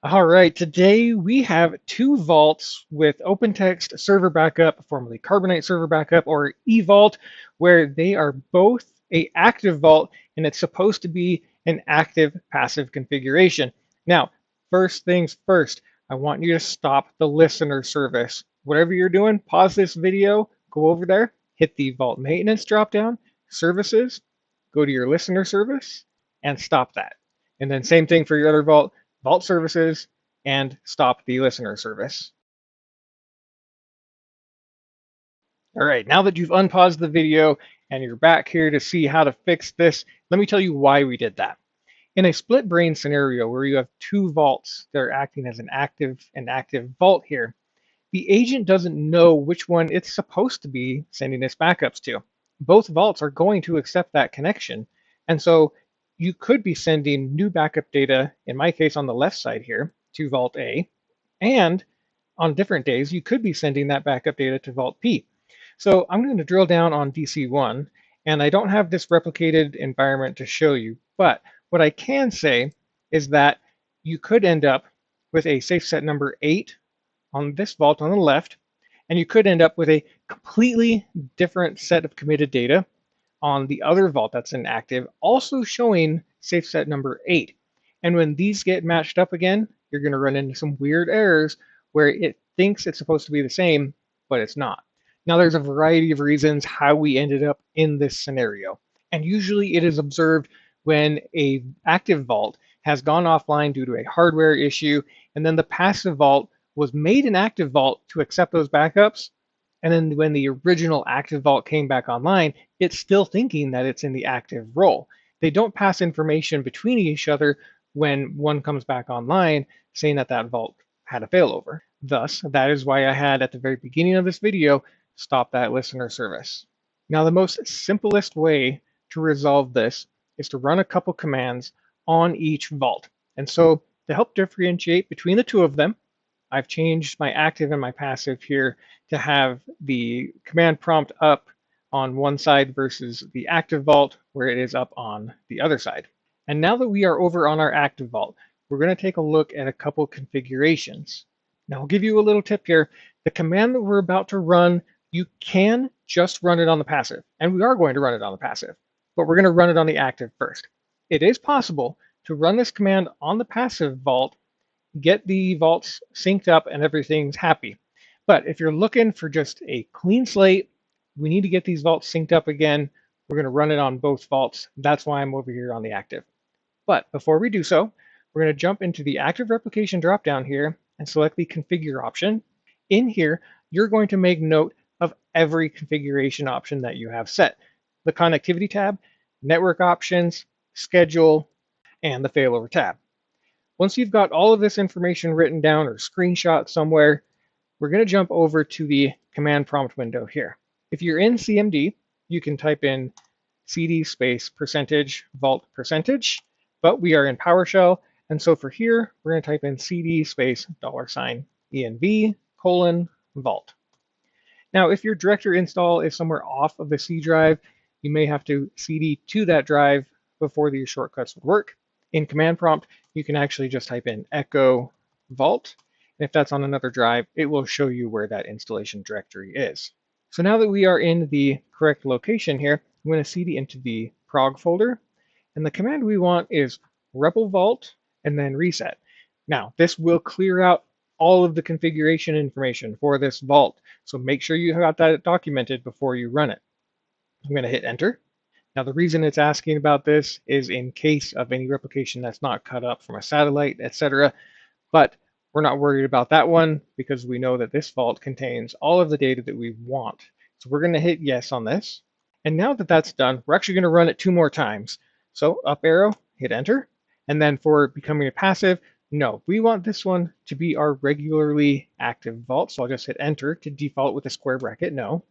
All right, today we have two vaults with OpenText Server Backup, formerly Carbonite Server Backup, or Evault, where they are both a active vault and it's supposed to be an active passive configuration. Now, first things first, I want you to stop the listener service. Whatever you're doing, pause this video, go over there, hit the Vault Maintenance dropdown, Services, go to your listener service, and stop that. And then same thing for your other vault, Vault Services, and stop the listener service. All right, now that you've unpaused the video and you're back here to see how to fix this, let me tell you why we did that. In a split brain scenario where you have two vaults that are acting as an active vault here, the agent doesn't know which one it's supposed to be sending its backups to. Both vaults are going to accept that connection. And so you could be sending new backup data, in my case on the left side here, to Vault A, and on different days, you could be sending that backup data to Vault P. So I'm going to drill down on DC1, and I don't have this replicated environment to show you, but what I can say is that you could end up with a safe set number 8 on this vault on the left, and you could end up with a completely different set of committed data on the other vault that's inactive, also showing safe set number 8. And when these get matched up again, you're going to run into some weird errors where it thinks it's supposed to be the same, but it's not. Now, there's a variety of reasons how we ended up in this scenario. And usually it is observed when a active vault has gone offline due to a hardware issue, and then the passive vault was made an active vault to accept those backups. And then when the original active vault came back online, it's still thinking that it's in the active role. They don't pass information between each other when one comes back online saying that that vault had a failover. Thus, that is why I had at the very beginning of this video, stop that listener service. Now, the most simplest way to resolve this is to run a couple commands on each vault. And so to help differentiate between the two of them, I've changed my active and my passive here to have the command prompt up on one side versus the active vault where it is up on the other side. And now that we are over on our active vault, we're going to take a look at a couple configurations. Now I'll give you a little tip here. The command that we're about to run, you can just run it on the passive, and we are going to run it on the passive, but we're going to run it on the active first. It is possible to run this command on the passive vault, get the vaults synced up, and everything's happy. But if you're looking for just a clean slate, we need to get these vaults synced up again. We're going to run it on both vaults. That's why I'm over here on the active. But before we do so, we're going to jump into the active replication dropdown here and select the configure option. In here, you're going to make note of every configuration option that you have set. The connectivity tab, network options, schedule, and the failover tab. Once you've got all of this information written down or screenshot somewhere, we're going to jump over to the command prompt window here. If you're in CMD, you can type in cd space percentage vault percentage, but we are in PowerShell, and so for here, we're going to type in cd space $env vault. Now, if your directory install is somewhere off of the C drive, you may have to cd to that drive before these shortcuts would work. In command prompt, you can actually just type in echo vault. And if that's on another drive, it will show you where that installation directory is. So now that we are in the correct location here, I'm going to cd into the prog folder. And the command we want is repl vault and then reset. Now, this will clear out all of the configuration information for this vault. So make sure you got that documented before you run it. I'm going to hit enter. Now, the reason it's asking about this is in case of any replication that's not cut up from a satellite, etc. But we're not worried about that one because we know that this vault contains all of the data that we want. So we're going to hit yes on this. And now that that's done, we're actually going to run it 2 more times. So up arrow, hit enter. And then for becoming a passive, no, we want this one to be our regularly active vault. So I'll just hit enter to default with a square bracket, no.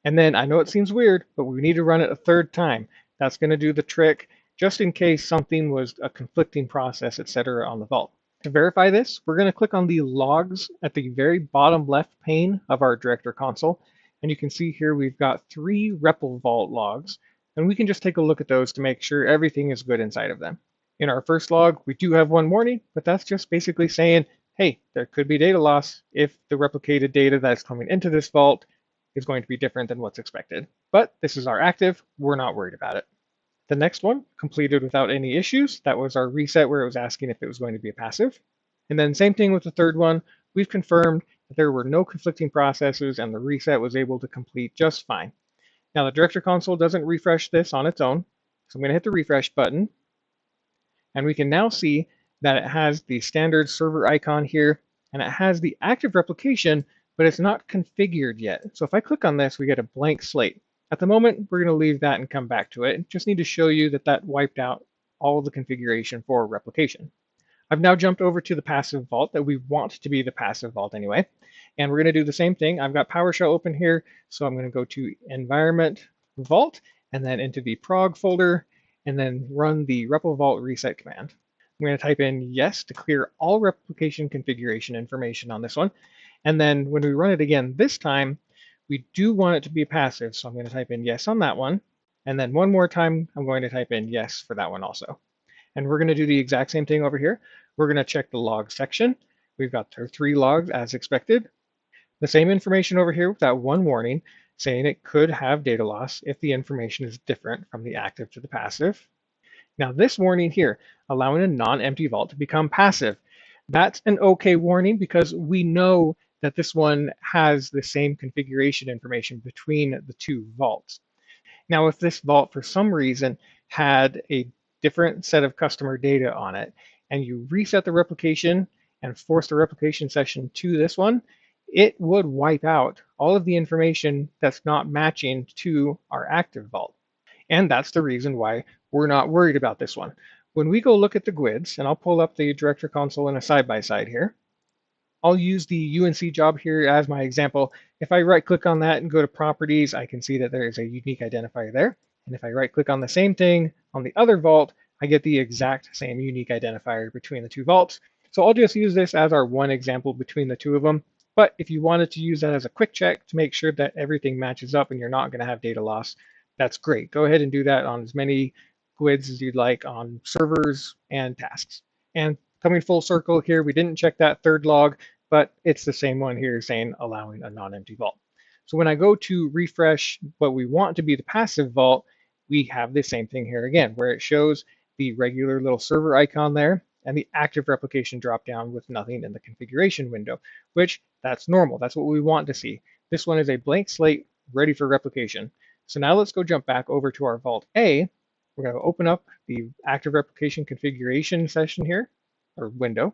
And then I know it seems weird, but we need to run it a 3rd time. That's going to do the trick, just in case something was a conflicting process, etc. on the vault. To verify this, we're going to click on the logs at the very bottom left pane of our director console. And you can see here we've got 3 REPL vault logs. And we can just take a look at those to make sure everything is good inside of them. In our first log, we do have one warning, but that's just basically saying, hey, there could be data loss if the replicated data that's coming into this vault is going to be different than what's expected. But this is our active, we're not worried about it. The next one, completed without any issues. That was our reset where it was asking if it was going to be a passive. And then same thing with the third one. We've confirmed that there were no conflicting processes and the reset was able to complete just fine. Now the director console doesn't refresh this on its own. So I'm going to hit the refresh button. And we can now see that it has the standard server icon here and it has the active replication, but it's not configured yet. So if I click on this, we get a blank slate. At the moment, we're going to leave that and come back to it. Just need to show you that that wiped out all of the configuration for replication. I've now jumped over to the passive vault that we want to be the passive vault anyway. And we're going to do the same thing. I've got PowerShell open here. So I'm going to go to Environment Vault and then into the prog folder and then run the REPL vault reset command. I'm going to type in yes to clear all replication configuration information on this one. And then when we run it again this time, we do want it to be passive. So I'm going to type in yes on that one. And then one more time, I'm going to type in yes for that one also. And we're going to do the exact same thing over here. We're going to check the log section. We've got our 3 logs as expected. The same information over here with that one warning saying it could have data loss if the information is different from the active to the passive. Now this warning here, allowing a non-empty vault to become passive, that's an okay warning because we know that this one has the same configuration information between the 2 vaults. Now if this vault for some reason had a different set of customer data on it and you reset the replication and force the replication session to this one, it would wipe out all of the information that's not matching to our active vault. And that's the reason why we're not worried about this one. When we go look at the GUIDs, and I'll pull up the director console in a side-by-side here, I'll use the UNC job here as my example. If I right-click on that and go to properties, I can see that there is a unique identifier there. And if I right-click on the same thing on the other vault, I get the exact same unique identifier between the 2 vaults. So I'll just use this as our one example between the 2 of them. But if you wanted to use that as a quick check to make sure that everything matches up and you're not going to have data loss, that's great. Go ahead and do that on as many GUIDs as you'd like on servers and tasks. And coming full circle here, we didn't check that third log, but it's the same one here saying allowing a non-empty vault. So when I go to refresh what we want to be the passive vault, we have the same thing here again, where it shows the regular little server icon there and the active replication dropdown with nothing in the configuration window, which that's normal. That's what we want to see. This one is a blank slate ready for replication. So now let's go jump back over to our Vault A. We're going to open up the active replication configuration session here, or window.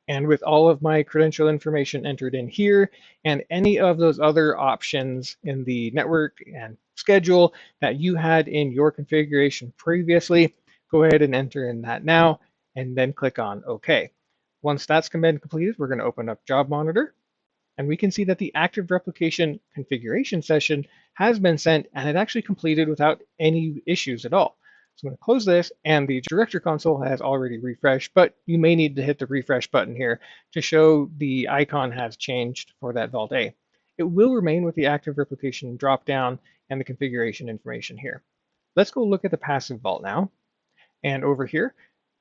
And with all of my credential information entered in here and any of those other options in the network and schedule that you had in your configuration previously, go ahead and enter in that now and then click on OK. Once that's been completed, we're going to open up Job Monitor. And we can see that the active replication configuration session has been sent and it actually completed without any issues at all. So I'm going to close this and the director console has already refreshed, but you may need to hit the refresh button here to show the icon has changed for that Vault A. It will remain with the active replication dropdown and the configuration information here. Let's go look at the passive vault now. And over here,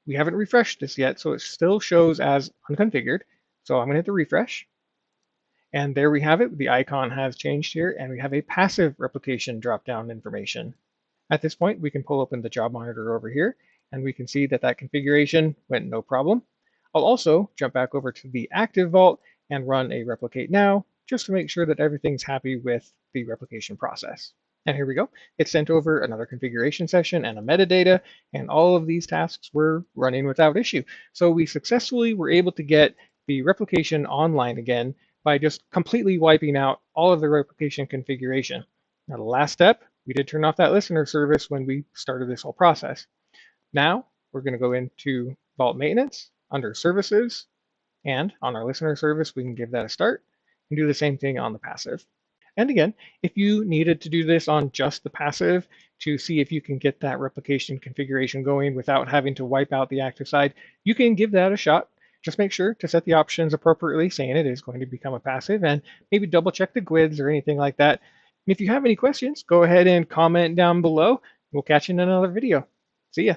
we haven't refreshed this yet, so it still shows as unconfigured. So I'm going to hit the refresh. And there we have it. The icon has changed here, and we have a passive replication drop-down information. At this point, we can pull open the job monitor over here, and we can see that that configuration went no problem. I'll also jump back over to the active vault and run a replicate now, just to make sure that everything's happy with the replication process. And here we go. It sent over another configuration session and a metadata, and all of these tasks were running without issue. So we successfully were able to get the replication online again by just completely wiping out all of the replication configuration. Now the last step, we did turn off that listener service when we started this whole process. Now we're going to go into Vault Maintenance under Services, and on our listener service, we can give that a start and do the same thing on the passive. And again, if you needed to do this on just the passive to see if you can get that replication configuration going without having to wipe out the active side, you can give that a shot. Just make sure to set the options appropriately, saying it is going to become a passive, and maybe double check the GUIDs or anything like that. And if you have any questions, go ahead and comment down below. We'll catch you in another video. See ya.